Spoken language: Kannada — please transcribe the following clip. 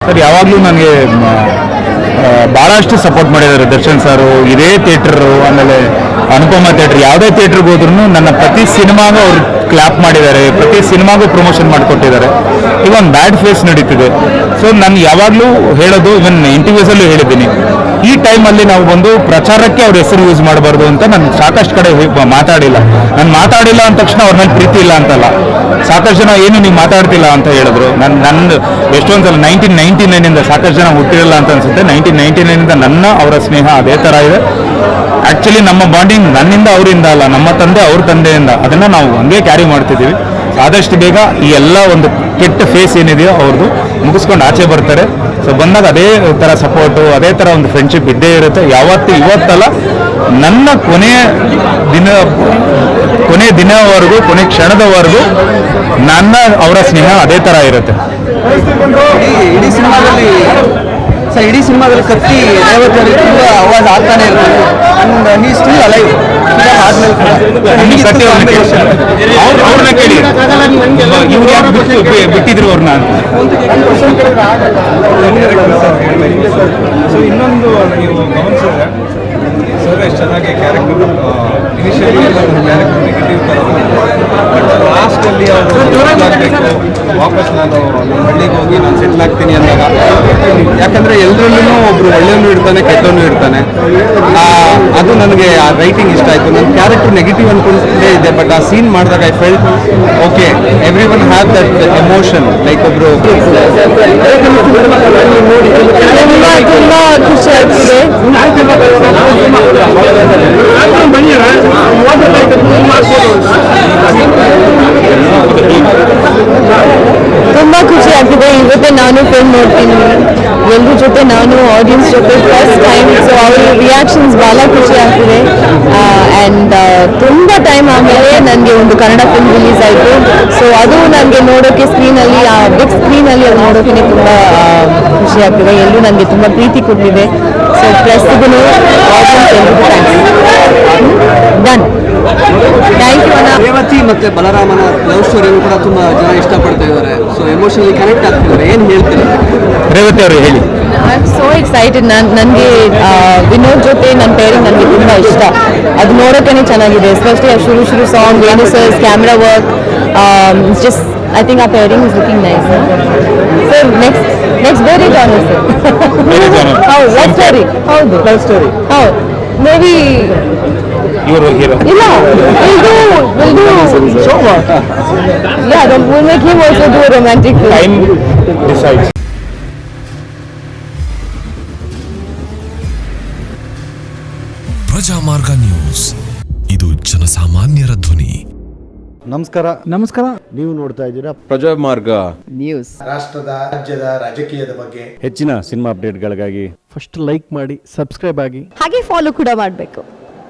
ಸರ್ ಯಾವಾಗಲೂ ನನಗೆ ಭಾಳಷ್ಟು ಸಪೋರ್ಟ್ ಮಾಡಿದ್ದಾರೆ ದರ್ಶನ್ ಸಾರು. ಇದೇ ಥಿಯೇಟ್ರು, ಆಮೇಲೆ ಅನುಪಮ ಥಿಯೇಟ್ರ್, ಯಾವುದೇ ಥಿಯೇಟ್ರಿಗೆ ಹೋದ್ರೂ ನನ್ನ ಪ್ರತಿ ಸಿನಿಮಾಗೂ ಅವರು ಕ್ಲಾಪ್ ಮಾಡಿದ್ದಾರೆ, ಪ್ರತಿ ಸಿನಿಮಾಗೂ ಪ್ರಮೋಷನ್ ಮಾಡಿಕೊಟ್ಟಿದ್ದಾರೆ. ಈಗ ಒಂದು ಬ್ಯಾಡ್ ಫೇಸ್ ನಡೀತಿದೆ. ಸೊ ನಾನು ಯಾವಾಗಲೂ ಹೇಳೋದು, ಇವನ್ ಇಂಟರ್ವ್ಯೂಸಲ್ಲೂ ಹೇಳಿದ್ದೀನಿ, ಈ ಟೈಮಲ್ಲಿ ನಾವು ಬಂದು ಪ್ರಚಾರಕ್ಕೆ ಅವ್ರ ಹೆಸರು ಯೂಸ್ ಮಾಡಬಾರ್ದು ಅಂತ ನಾನು ಸಾಕಷ್ಟು ಕಡೆ ಮಾತಾಡಿಲ್ಲ. ನಾನು ಮಾತಾಡಿಲ್ಲ ಅಂದ ತಕ್ಷಣ ಅವ್ರ ಮೇಲೆ ಪ್ರೀತಿ ಇಲ್ಲ ಅಂತಲ್ಲ. ಸಾಕಷ್ಟು ಜನ ಏನು ನೀವು ಮಾತಾಡ್ತಿಲ್ಲ ಅಂತ ಹೇಳಿದ್ರು. ನಂದು ಎಷ್ಟೊಂದು ಸಲ 1999 ಸಾಕಷ್ಟು ಜನ ಹುಟ್ಟಿರಲ್ಲ ಅಂತ ಅನ್ಸುತ್ತೆ. 1999 ನನ್ನ ಅವರ ಸ್ನೇಹ ಅದೇ ಥರ ಇದೆ. ಆ್ಯಕ್ಚುಲಿ ನಮ್ಮ ಬಾಂಡಿಂಗ್ ನನ್ನಿಂದ ಅವರಿಂದ ಅಲ್ಲ, ನಮ್ಮ ತಂದೆ ಅವ್ರ ತಂದೆಯಿಂದ. ಅದನ್ನು ನಾವು ಹಂಗೆ ಕ್ಯಾರಿ ಮಾಡ್ತಿದ್ದೀವಿ. ಆದಷ್ಟು ಬೇಗ ಈ ಎಲ್ಲ ಒಂದು ಕೆಟ್ಟ ಫೇಸ್ ಏನಿದೆಯೋ ಅವ್ರದ್ದು ಮುಗಿಸ್ಕೊಂಡು ಆಚೆ ಬರ್ತಾರೆ. ಸೊ ಬಂದಾಗ ಅದೇ ಥರ ಸಪೋರ್ಟು, ಅದೇ ಥರ ಒಂದು ಫ್ರೆಂಡ್ಶಿಪ್ ಇದ್ದೇ ಇರುತ್ತೆ. ಇವತ್ತಲ್ಲ, ನನ್ನ ಕೊನೆ ದಿನವರೆಗೂ, ಕೊನೆ ಕ್ಷಣದವರೆಗೂ ನನ್ನ ಅವರ ಸ್ನೇಹ ಅದೇ ಥರ ಇರುತ್ತೆ. ಇಡೀ ಸಿನಿಮಾದಲ್ಲಿ ಕತ್ತಿ ರೇವತಿ ತುಂಬ ಅವಾಜ್ ಆಗ್ತಾನೆ ಇರ್ತಾರೆ. And he still alive. ಅವ್ರನ್ನ ಕೇಳಿ, ಇವ್ರು ಯಾರು ಬಿಟ್ಟಿದ್ರು ಅವ್ರನ್ನ ಅಂತ. ಸೊ ಇನ್ನೊಂದು ನೀವು ಗಮನಿಸಿದ್ರೆ ಸರ್ ಎಷ್ಟು ಚೆನ್ನಾಗಿ character initially character negative but ಲಾಸ್ಟಲ್ಲಿ ಅವರು ವಾಪಸ್ ನಾನು ನಮ್ಮ ಹಳ್ಳಿಗೆ ಹೋಗಿ ನಾನು ಸೆಟ್ಲ್ ಆಗ್ತೀನಿ ಅಂದಾಗ, ಯಾಕಂದರೆ ಎಲ್ಲರಲ್ಲೂ ಒಬ್ಬರು ಒಳ್ಳೆಯವನು ಇರ್ತಾನೆ, ಕೆಟ್ಟವನು ಇರ್ತಾನೆ. ಅದು ನನಗೆ ಆ ರೈಟಿಂಗ್ ಇಷ್ಟ ಆಯಿತು. ನನ್ನ ಕ್ಯಾರೆಕ್ಟರ್ ನೆಗೆಟಿವ್ ಅಂದ್ಕೊಂಡೇ ಇದೆ, ಬಟ್ ಆ ಸೀನ್ ಮಾಡಿದಾಗ I felt okay, every one have that emotion. Like ಒಬ್ಬರು ತುಂಬ ಖುಷಿ ಆಗ್ತಿದೆ. ತುಂಬ ಖುಷಿ ಆಗ್ತಿದೆ. ಇವತ್ತೇ ನಾನು ಫಿಲ್ಮ್ ನೋಡ್ತೀನಿ, ಎಲ್ಲರ ಜೊತೆ ನಾನು ಆಡಿಯನ್ಸ್ ಜೊತೆ ಫಸ್ಟ್ ಟೈಮ್. ಸೊ ಅವ್ರ ರಿಯಾಕ್ಷನ್ಸ್ ಭಾಳ ಖುಷಿ ಆಗ್ತಿದೆ. ಆ್ಯಂಡ್ ತುಂಬ ಟೈಮ್ ಆಮೇಲೆ ನನಗೆ ಒಂದು ಕನ್ನಡ ಫಿಲ್ಮ್ ರಿಲೀಸ್ ಆಯಿತು. ಸೊ ಅದು ನನಗೆ ನೋಡೋಕ್ಕೆ ಸ್ಕ್ರೀನಲ್ಲಿ, ಆ ಬಿಗ್ ಸ್ಕ್ರೀನಲ್ಲಿ ಅದು ನೋಡೋಕ್ಕೆ ತುಂಬ ಖುಷಿ ಆಗ್ತಿದೆ. ಎಲ್ಲರೂ ನನಗೆ ತುಂಬ ಪ್ರೀತಿ ಕೊಟ್ಟಿದೆ. ಸೊ ಪ್ರೆಸ್ಗೂ ಆಡಿಯನ್ಸ್ ಎಲ್ರಿಗೂ ಡನ್. ಥ್ಯಾಂಕ್ ಯು ಅಣ್ಣ. ರೇವತಿ ಮತ್ತು ಬಲರಾಮನ ಲವ್ ಸ್ಟೋರಿಯನ್ನು ಕೂಡ ತುಂಬ ಜನ ಇಷ್ಟಪಡ್ತಾ ಇದ್ದಾರೆ. ಸೊ ಎಮೋಷನಲಿ ಕನೆಕ್ಟ್ ಆಗ್ತಿದ್ದಾರೆ. ಏನು ಹೇಳ್ತೀರಾ ರೇವತಿ ಅವರು ಹೇಳಿ. I am so excited. ನನಗೆ ವಿನೋದ್ ಜೊತೆ ನನ್ನ ಪೇರಿಂಗ್ ನನಗೆ ತುಂಬ ಇಷ್ಟ. ಅದು ನೋಡೋಕ್ಕೇ ಚೆನ್ನಾಗಿದೆ. ಎಸ್ಪೆಷಲಿ ಆ ಶುರು song, Venu sir's camera work, just I think ಆ pairing is looking nice. Sir next ಬೇರೆ ಜಾನರ್ ಸರ್. ಹೌದು, ಲವ್ ಸ್ಟೋರಿ. ಹೌದು, ಲವ್ ಸ್ಟೋರಿ. ಹೌದು, ಮೇ ಬಿ ಇವರು ಹೀರೋ ಇಲ್ಲ, we'll do yeah, we'll make him also do a romantic film. Time decides. Prajamarga news, ಇದು ಜನಸಾಮಾನ್ಯರ ಧ್ವನಿ. ನಮಸ್ಕಾರ. ನೀವು ನೋಡ್ತಾ ಇದ್ದೀರಾ ಪ್ರಜಾಮಾರ್ಗ ನ್ಯೂಸ್. ರಾಷ್ಟ್ರದ, ರಾಜ್ಯದ, ರಾಜಕೀಯದ ಬಗ್ಗೆ ಹೆಚ್ಚಿನ ಸಿನಿಮಾ ಅಪ್ಡೇಟ್ಗಳಿಗಾಗಿ ಫಸ್ಟ್ ಲೈಕ್ ಮಾಡಿ, ಸಬ್ಸ್ಕ್ರೈಬ್ ಆಗಿ, ಹಾಗೆ ಫಾಲೋ ಕೂಡ ಮಾಡಬೇಕು.